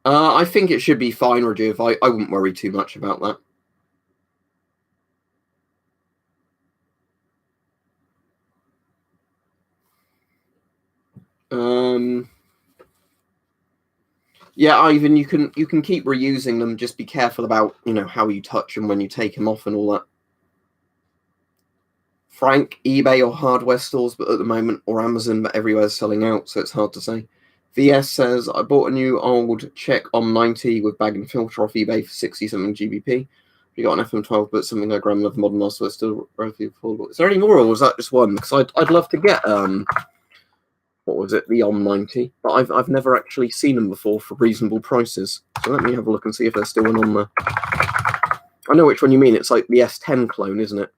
I think it should be fine, Rajiv. I wouldn't worry too much about that. Yeah, Ivan, you can keep reusing them. Just be careful about, you know, how you touch them when you take them off and all that. Frank, eBay or hardware stores, but at the moment, or Amazon, but everywhere's selling out, so it's hard to say. VS says, I bought a new old Czech OM90 with bag and filter off eBay for 60-something GBP. You got an FM12, but something like grandmother modern also is still relatively affordable. Is there any more, or was that just one? Because I'd love to get what was it, the OM90, but I've never actually seen them before for reasonable prices. So let me have a look and see if there's still one on there. I know which one you mean. It's like the S10 clone, isn't it?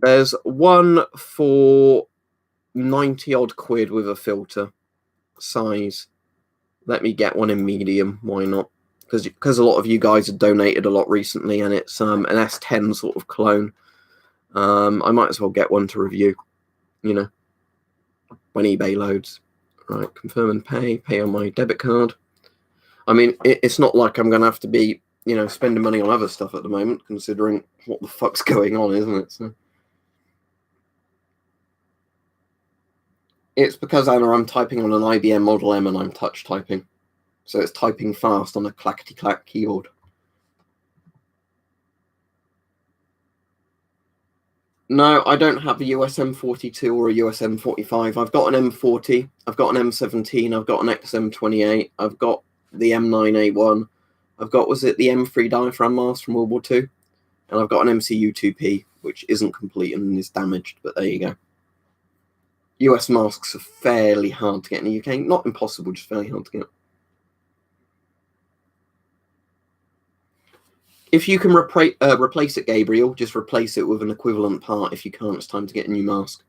There's one for 90 odd quid with a filter size. Let me get one in medium. Why not? Because a lot of you guys have donated a lot recently, and it's an S10 sort of clone. I might as well get one to review, you know, when eBay loads. Right, confirm and pay on my debit card. I mean, it's not like I'm going to have to be, you know, spending money on other stuff at the moment, considering what the fuck's going on, isn't it? So it's because, Anna, I'm typing on an IBM Model M and I'm touch typing. So it's typing fast on a clackety-clack keyboard. No, I don't have a USM 42 or a USM 45. I've got an M40, I've got an M17, I've got an XM28, I've got the M9A1, I've got, was it the M3 diaphragm mask from World War II? And I've got an MCU 2P, which isn't complete and is damaged, but there you go. US masks are fairly hard to get in the UK. Not impossible, just fairly hard to get. If you can replace it, Gabriel, just replace it with an equivalent part. If you can't, it's time to get a new mask.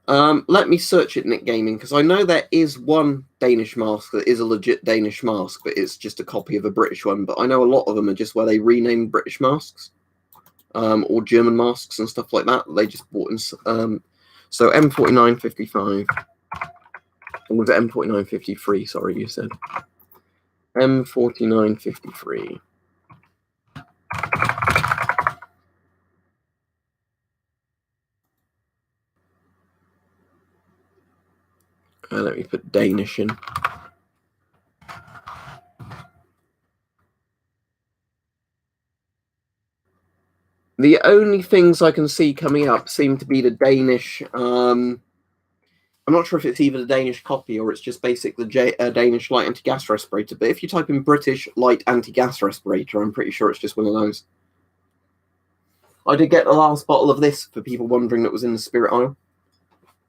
Let me search it, Nick Gaming, because I know there is one Danish mask that is a legit Danish mask, but it's just a copy of a British one. But I know a lot of them are just where they rename British masks, or German masks and stuff like that. They just bought in. So M4955. Or was it M4953? Sorry, you said M4953. Let me put Danish in. The only things I can see coming up seem to be the Danish. I'm not sure if it's either the Danish copy or it's just basic the Danish light anti-gas respirator. But if you type in British light anti-gas respirator, I'm pretty sure it's just one of those. I did get the last bottle of this for people wondering that was in the spirit aisle.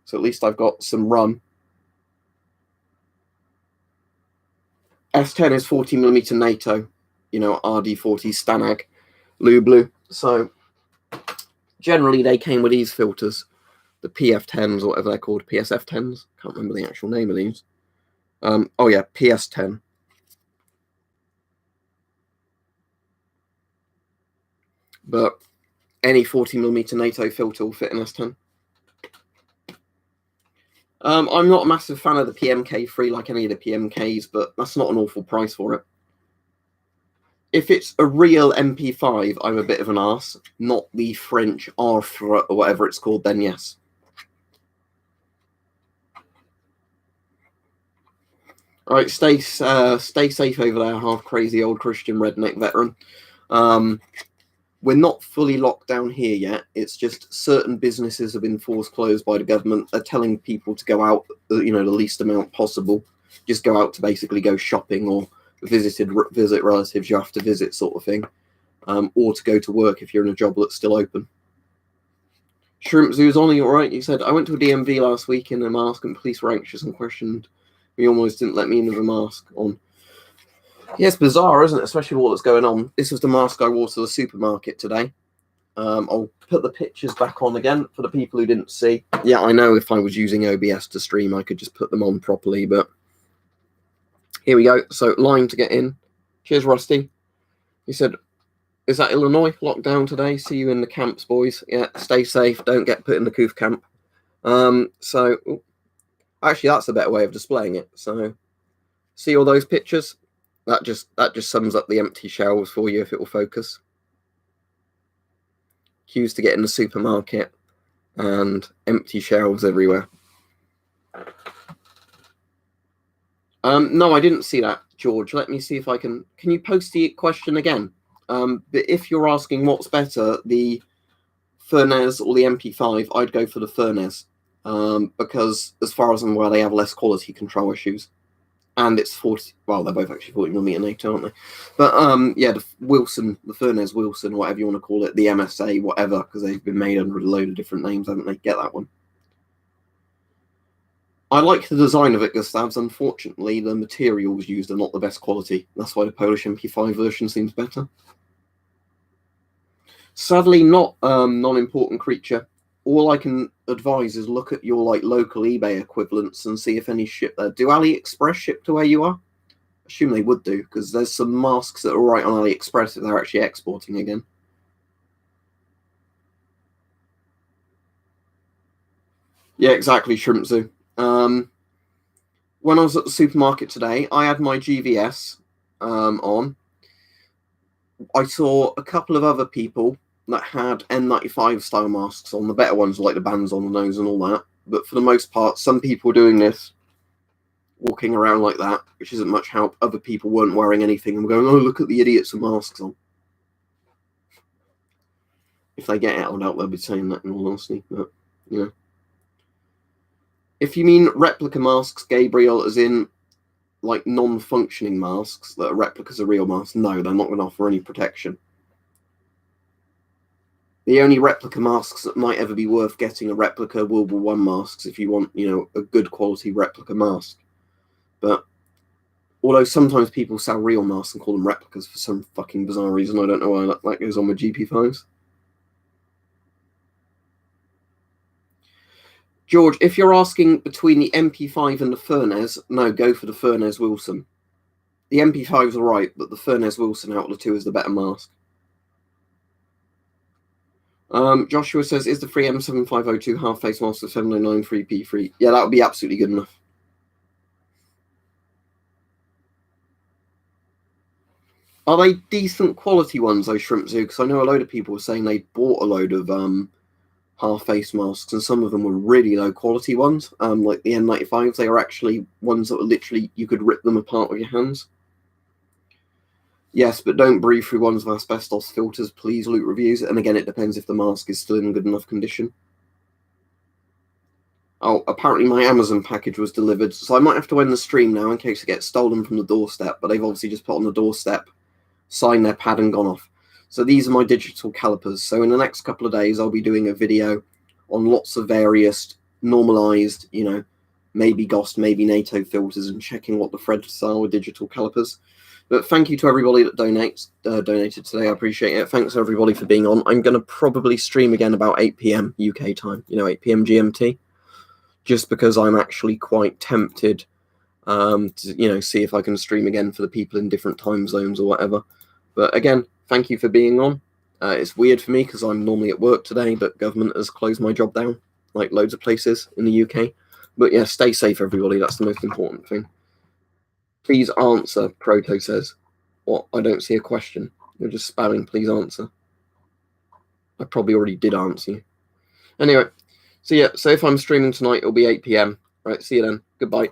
So at least I've got some rum. S10 is 40mm NATO, you know, RD40 Stanag Lublu. So generally they came with these filters, the PF10s or whatever they're called, PSF10s. Can't remember the actual name of these. Oh yeah, PS10. But any 40mm NATO filter will fit an S10. I'm not a massive fan of the PMK3 like any of the PMKs, but that's not an awful price for it. If it's a real MP5, I'm a bit of an arse, not the French Arthur or whatever it's called, then yes. All right, stay safe over there, half crazy old Christian redneck veteran. We're not fully locked down here yet. It's just certain businesses have been forced closed by the government. They're telling people to go out, you know, the least amount possible. Just go out to basically go shopping or visit relatives you have to visit, sort of thing, or to go to work if you're in a job that's still open. Shrimp Zoo's on, you all right? You said, I went to a DMV last week in a mask and police were anxious and questioned me, almost didn't let me in with a mask on. Yeah, it's bizarre, isn't it? Especially with all that's going on. This was the mask I wore to the supermarket today. I'll put the pictures back on again for the people who didn't see. Yeah, I know if I was using OBS to stream, I could just put them on properly, but here we go. So, line to get in. Cheers, Rusty. He said, is that Illinois lockdown today? See you in the camps, boys. Yeah, stay safe. Don't get put in the coof camp. Actually, that's a better way of displaying it. So, see all those pictures? That just sums up the empty shelves for you if it will focus. Queues to get in the supermarket and empty shelves everywhere. No, I didn't see that, George. Let me see if I can. Can you post the question again? But if you're asking what's better, the Furnez or the MP5, I'd go for the Furnez because, as far as I'm aware, they have less quality control issues. And it's 40, well, they're both actually 40mm NATO, aren't they? But yeah, the Furnez Wilson, whatever you want to call it, the MSA, whatever, because they've been made under a load of different names, haven't they? Get that one. I like the design of it, Gustavs. Unfortunately, the materials used are not the best quality. That's why the Polish MP5 version seems better. Sadly, not non-important creature. All I can advise is look at your local eBay equivalents and see if any ship there. Do AliExpress ship to where you are? I assume they would do, because there's some masks that are right on AliExpress if they're actually exporting again. Yeah, exactly, Shrimp Zoo. When I was at the supermarket today, I had my GVS on. I saw a couple of other people that had N95 style masks on. The better ones, like the bands on the nose and all that. But for the most part, some people were doing this, walking around like that, which isn't much help. Other people weren't wearing anything and were going, oh, look at the idiots with masks on. If they get it, I doubt they'll be saying that in all honesty. But, you know. If you mean replica masks, Gabriel, as in like non-functioning masks that are replicas of real masks, no, they're not going to offer any protection. The only replica masks that might ever be worth getting are replica World War I masks if you want, a good quality replica mask. But although sometimes people sell real masks and call them replicas for some fucking bizarre reason, I don't know why that goes on with GP5s. George, if you're asking between the MP5 and the Furnez, no, go for the Furnez Wilson. The MP5's alright, but the Furnez Wilson out of the two is the better mask. Joshua says, is the free M7502 half face mask of 709 3P free? Yeah, that would be absolutely good enough. Are they decent quality ones, those Shrimp Zoo? Because I know a load of people were saying they bought a load of half face masks, and some of them were really low quality ones. Like the N95s, they are actually ones that were literally, you could rip them apart with your hands. Yes, but don't breathe through ones with asbestos filters, please, Loot Reviews. And again, it depends if the mask is still in good enough condition. Oh, apparently my Amazon package was delivered, so I might have to end the stream now in case it gets stolen from the doorstep, but they've obviously just put on the doorstep, signed their pad and gone off. So these are my digital calipers. So in the next couple of days, I'll be doing a video on lots of various normalized, maybe GOST, maybe NATO filters, and checking what the threads are with digital calipers. But thank you to everybody that donated today. I appreciate it. Thanks everybody for being on. I'm going to probably stream again about 8 p.m. UK time, 8 p.m. GMT, just because I'm actually quite tempted to, see if I can stream again for the people in different time zones or whatever. But again, thank you for being on. It's weird for me because I'm normally at work today, but government has closed my job down, like loads of places in the UK. But yeah, stay safe, everybody. That's the most important thing. Please answer, Proto says. What? I don't see a question. You're just spelling, please answer. I probably already did answer you. Anyway, so yeah, so if I'm streaming tonight, it'll be 8 p.m. Right, see you then. Goodbye.